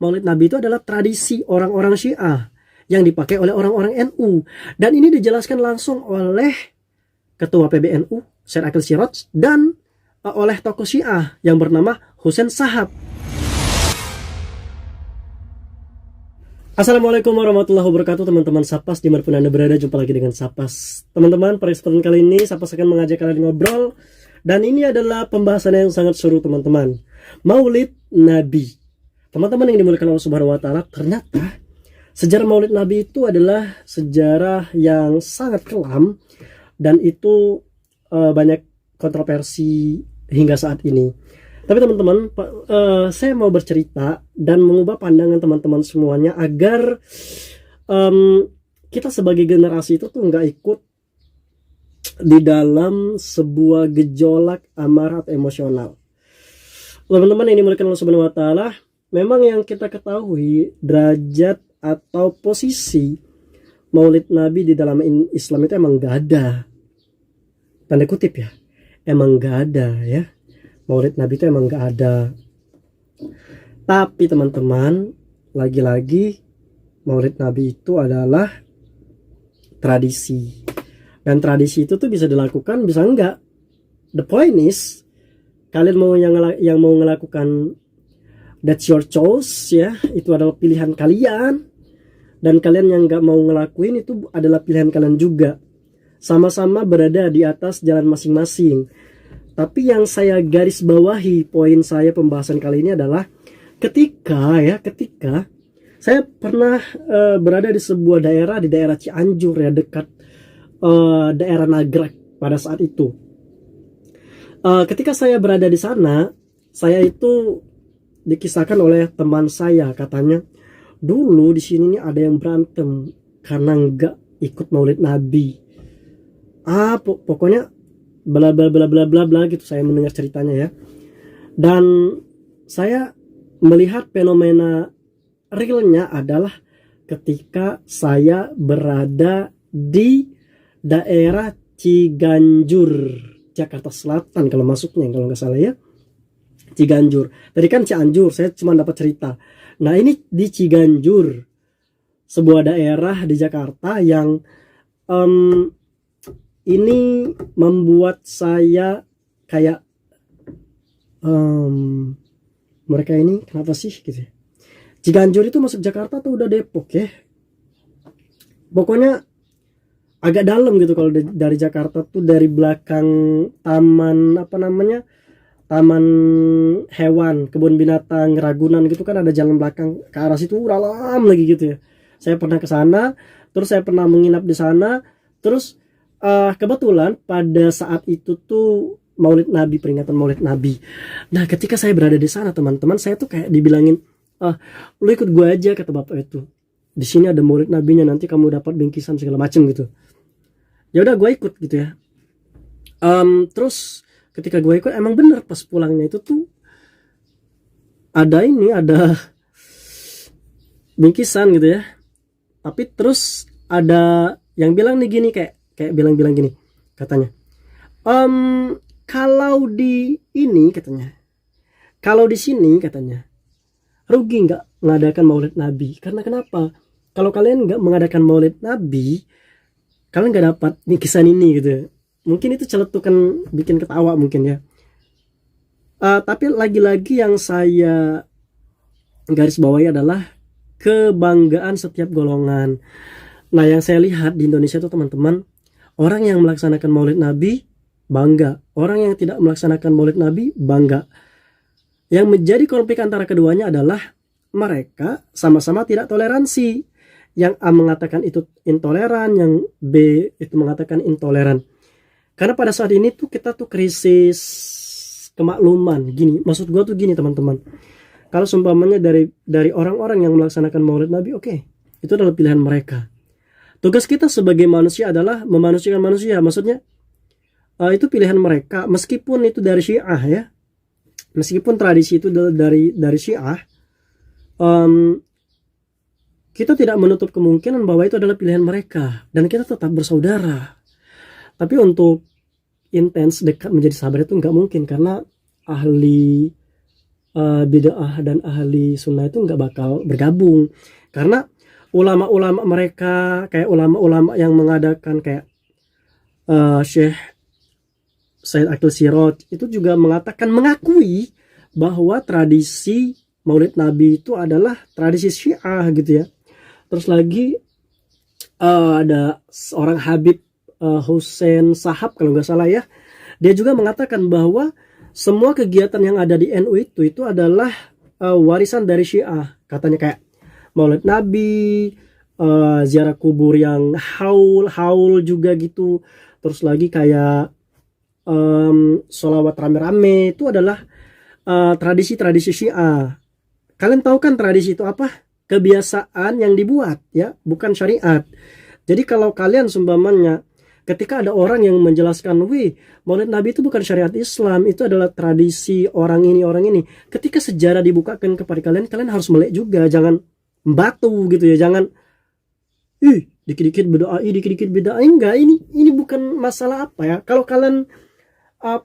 Maulid Nabi itu adalah tradisi orang-orang Syiah yang dipakai oleh orang-orang NU. Dan ini dijelaskan langsung oleh Ketua PBNU, Syed Aqil Siraj, dan oleh tokoh Syiah yang bernama Hussein Shahab. Assalamualaikum warahmatullahi wabarakatuh, teman-teman Sapas dimanapun Anda berada. Jumpa lagi dengan Sapas. Teman-teman, pada kesempatan kali ini Sapas akan mengajak kalian ngobrol. Dan ini adalah pembahasan yang sangat seru, teman-teman. Maulid Nabi. Teman-teman yang dimuliakan Allah Subhanahu wa Ta'ala, ternyata sejarah Maulid Nabi itu adalah sejarah yang sangat kelam. Dan itu banyak kontroversi hingga saat ini. Tapi teman-teman, saya mau bercerita dan mengubah pandangan teman-teman semuanya agar kita sebagai generasi itu tuh nggak ikut di dalam sebuah gejolak amarah emosional. Teman-teman yang dimuliakan Allah Subhanahu wa Ta'ala, memang yang kita ketahui derajat atau posisi Maulid Nabi di dalam Islam itu emang nggak ada. Tanda kutip ya, emang nggak ada ya. Maulid Nabi itu emang gak ada. Tapi teman-teman, lagi-lagi Maulid Nabi itu adalah tradisi. Dan tradisi itu tuh bisa dilakukan, bisa enggak. The point is, kalian mau yang mau melakukan, that's your choice ya. Itu adalah pilihan kalian. Dan kalian yang gak mau ngelakuin itu adalah pilihan kalian juga. Sama-sama berada di atas jalan masing-masing. Tapi yang saya garis bawahi, poin saya pembahasan kali ini adalah ketika saya pernah berada di sebuah daerah, di daerah Cianjur ya, dekat daerah Nagrek pada saat itu. Ketika saya berada di sana, saya itu dikisahkan oleh teman saya, katanya dulu di sini nih ada yang berantem karena nggak ikut Maulid Nabi. Pokoknya bla bla bla bla bla bla gitu, saya mendengar ceritanya ya. Dan saya melihat fenomena realnya adalah ketika saya berada di daerah Ciganjur, Jakarta Selatan kalau masuknya, kalau nggak salah ya, Ciganjur. Tadi kan Cianjur, saya cuma dapat cerita. Nah ini di Ciganjur, sebuah daerah di Jakarta yang ini membuat saya kayak mereka ini kenapa sih gitu ya. Ciganjur itu masuk Jakarta atau udah Depok ya, pokoknya agak dalam gitu. Kalau dari Jakarta tuh, dari belakang taman taman hewan, kebun binatang Ragunan gitu kan, ada jalan belakang ke arah situ, dalam lagi gitu ya. Saya pernah ke sana, terus saya pernah menginap di sana, terus kebetulan pada saat itu tuh Maulid Nabi, peringatan Maulid Nabi. Nah ketika saya berada di sana teman-teman, saya tuh kayak dibilangin, lu ikut gue aja, kata bapak itu. Di sini ada Maulid Nabinya, nanti kamu dapat bingkisan segala macam gitu. Ya udah gue ikut gitu ya. Terus ketika gue ikut, emang bener pas pulangnya itu tuh ada bingkisan gitu ya. Tapi terus ada yang bilang nih gini, kayak bilang gini katanya, kalau di ini katanya, kalau di sini katanya rugi nggak mengadakan Maulid Nabi. Karena kenapa? Kalau kalian nggak mengadakan Maulid Nabi, kalian nggak dapat bingkisan ini gitu. Mungkin itu celetukan, bikin ketawa mungkin ya. Tapi lagi-lagi yang saya garis bawahi adalah kebanggaan setiap golongan. Nah yang saya lihat di Indonesia itu teman-teman, orang yang melaksanakan Maulid Nabi bangga, orang yang tidak melaksanakan Maulid Nabi bangga. Yang menjadi konflik antara keduanya adalah mereka sama-sama tidak toleransi. Yang A mengatakan itu intoleran, yang B itu mengatakan intoleran. Karena pada saat ini tuh kita tuh krisis kemakluman. Gini, maksud gue tuh gini teman-teman. Kalau seumpamanya dari orang-orang yang melaksanakan Maulid Nabi, oke, itu adalah pilihan mereka. Tugas kita sebagai manusia adalah memanusiakan manusia. Maksudnya itu pilihan mereka, meskipun itu dari Syiah ya, meskipun tradisi itu dari Syiah, kita tidak menutup kemungkinan bahwa itu adalah pilihan mereka, dan kita tetap bersaudara. Tapi untuk intens dekat menjadi sahabat itu nggak mungkin, karena ahli bid'ah dan ahli sunnah itu nggak bakal bergabung, karena ulama-ulama mereka kayak ulama-ulama yang mengadakan kayak Syekh Said Akil Siraj itu juga mengakui bahwa tradisi Maulid Nabi itu adalah tradisi Syiah gitu ya. Terus lagi ada seorang Habib Hussein Sahab kalau nggak salah ya, dia juga mengatakan bahwa semua kegiatan yang ada di NU itu adalah warisan dari Syiah. Katanya kayak Maulid Nabi, ziarah kubur yang haul juga gitu. Terus lagi kayak sholawat rame-rame itu adalah tradisi-tradisi Syiah. Kalian tahu kan tradisi itu apa? Kebiasaan yang dibuat ya, bukan syariat. Jadi kalau kalian seumpamanya ketika ada orang yang menjelaskan, wih, Maulid Nabi itu bukan syariat Islam, itu adalah tradisi orang ini. Ketika sejarah dibukakan kepada kalian, kalian harus melek juga, jangan batu gitu ya, jangan dikit-dikit beda, enggak, ini bukan masalah apa ya. Kalau kalian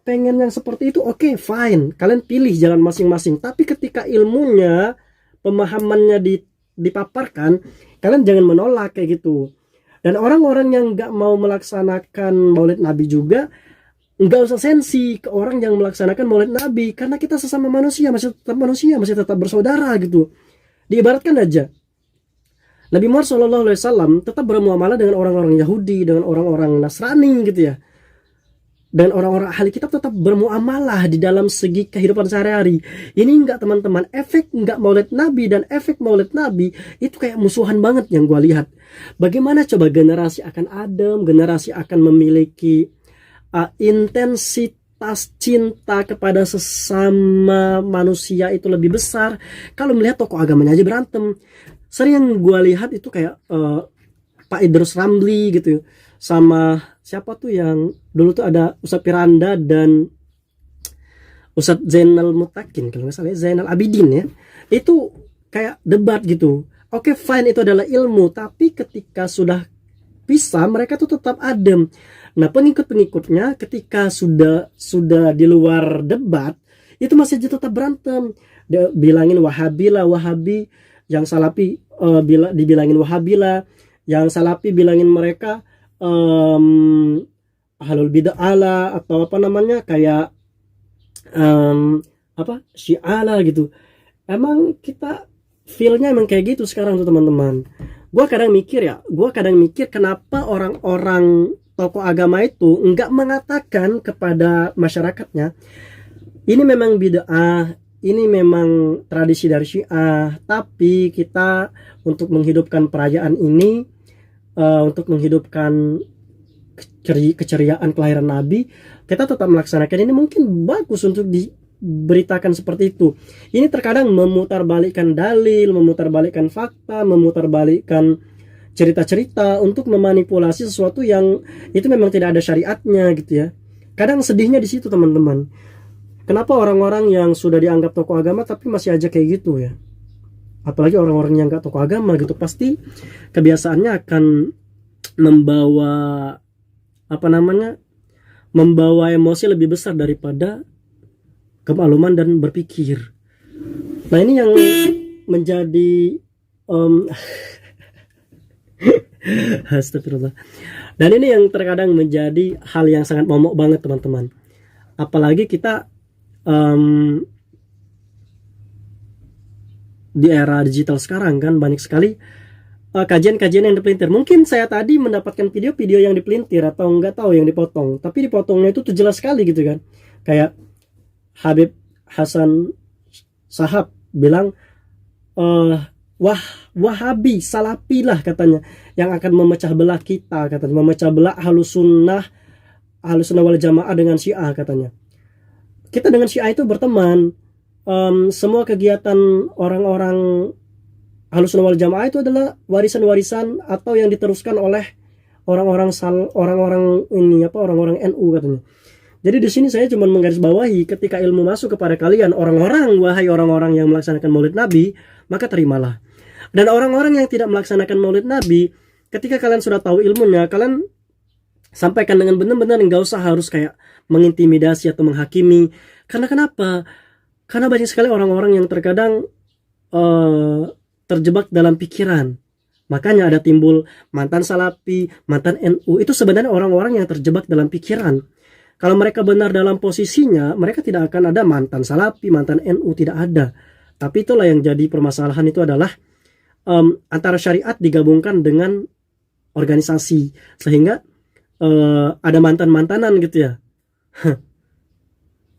pengen yang seperti itu, oke, fine, kalian pilih jalan masing-masing. Tapi ketika ilmunya, pemahamannya dipaparkan, kalian jangan menolak kayak gitu. Dan orang-orang yang nggak mau melaksanakan Maulid Nabi juga nggak usah sensi ke orang yang melaksanakan Maulid Nabi, karena kita sesama manusia, masih tetap bersaudara gitu. Diibaratkan aja, Nabi Muhammad SAW tetap bermuamalah dengan orang-orang Yahudi, dengan orang-orang Nasrani gitu ya. Dan orang-orang ahli kitab tetap bermuamalah di dalam segi kehidupan sehari-hari. Ini enggak teman-teman, efek enggak Maulid Nabi dan efek Maulid Nabi itu kayak musuhan banget yang gue lihat. Bagaimana coba generasi akan adem, generasi akan memiliki intensitas cinta kepada sesama manusia itu lebih besar kalau melihat tokoh agamanya aja berantem. Sering yang gue lihat itu kayak Pak Idrus Ramli gitu, sama siapa tuh yang dulu tuh ada Ustadz Piranda dan Ustadz Zainal Mutakin kalau nggak salah, Zainal Abidin ya, itu kayak debat gitu. Oke, fine, itu adalah ilmu, tapi ketika sudah pisah mereka tuh tetap adem. Nah, pengikut-pengikutnya ketika sudah di luar debat itu masih tetap berantem. Dia bilangin Wahabi, yang Salafi dibilangin Wahabi, yang Salafi bilangin mereka ahlul bid'ah atau apa namanya kayak Syiah gitu. Emang kita feelnya emang kayak gitu sekarang tuh teman-teman. Gue kadang mikir kenapa orang-orang tokoh agama itu enggak mengatakan kepada masyarakatnya, ini memang bid'ah, ini memang tradisi dari Syiah, tapi kita untuk menghidupkan perayaan ini, untuk menghidupkan keceriaan kelahiran Nabi, kita tetap melaksanakan ini. Mungkin bagus untuk diberitakan seperti itu. Ini terkadang memutarbalikkan dalil, memutarbalikkan fakta, memutarbalikkan cerita-cerita untuk memanipulasi sesuatu yang itu memang tidak ada syariatnya gitu ya. Kadang sedihnya di situ teman-teman. Kenapa orang-orang yang sudah dianggap tokoh agama tapi masih aja kayak gitu ya? Apalagi orang-orang yang gak tokoh agama gitu, pasti kebiasaannya akan membawa emosi lebih besar daripada kemakluman dan berpikir. Nah, ini yang menjadi astagfirullah. Dan ini yang terkadang menjadi hal yang sangat momok banget teman-teman. Apalagi kita di era digital sekarang kan banyak sekali kajian-kajian yang dipelintir. Mungkin saya tadi mendapatkan video-video yang dipelintir atau nggak tahu yang dipotong, tapi dipotongnya itu tuh jelas sekali gitu kan. Kayak Habib Hasan Sahab bilang Wahabi, Salafi lah katanya yang akan memecah belah kita, katanya memecah belah Ahlus Sunnah wal Jamaah dengan Syiah katanya. Kita dengan Syiah itu berteman. Semua kegiatan orang-orang Ahlus Sunnah wal Jamaah itu adalah warisan-warisan atau yang diteruskan oleh orang-orang NU katanya. Jadi di sini saya cuma menggarisbawahi, ketika ilmu masuk kepada kalian wahai orang-orang yang melaksanakan Maulid Nabi, maka terimalah. Dan orang-orang yang tidak melaksanakan Maulid Nabi, ketika kalian sudah tahu ilmunya, kalian sampaikan dengan benar-benar, nggak usah harus kayak mengintimidasi atau menghakimi. Karena kenapa? Karena banyak sekali orang-orang yang terkadang terjebak dalam pikiran. Makanya ada timbul mantan Salafi, mantan NU. Itu sebenarnya orang-orang yang terjebak dalam pikiran. Kalau mereka benar dalam posisinya, mereka tidak akan ada mantan Salafi, mantan NU, tidak ada. Tapi itulah yang jadi permasalahan, itu adalah antara syariat digabungkan dengan organisasi, sehingga ada mantan-mantanan gitu ya.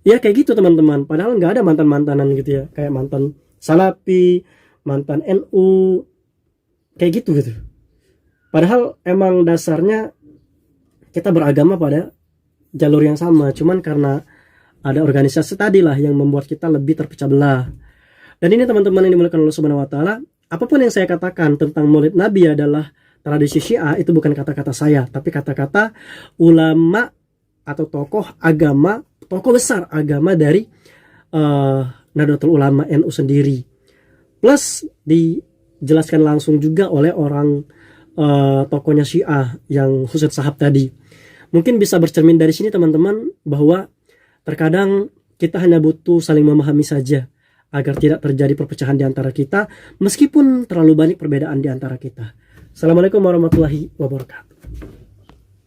Ya kayak gitu teman-teman, padahal nggak ada mantan-mantanan gitu ya, kayak mantan Salafi, mantan NU, kayak gitu gitu. Padahal emang dasarnya kita beragama pada jalur yang sama, cuman karena ada organisasi tadi lah yang membuat kita lebih terpecah belah. Dan ini teman-teman yang dimuliakan Allah Subhanahu wa taala, apapun yang saya katakan tentang Maulid Nabi adalah tradisi Syiah, itu bukan kata-kata saya, tapi kata-kata ulama atau tokoh agama, tokoh besar agama dari Nahdlatul Ulama NU sendiri. Plus dijelaskan langsung juga oleh orang tokohnya Syiah yang Husain Shahab tadi. Mungkin bisa bercermin dari sini teman-teman, bahwa terkadang kita hanya butuh saling memahami saja agar tidak terjadi perpecahan di antara kita, meskipun terlalu banyak perbedaan di antara kita. Assalamualaikum warahmatullahi wabarakatuh.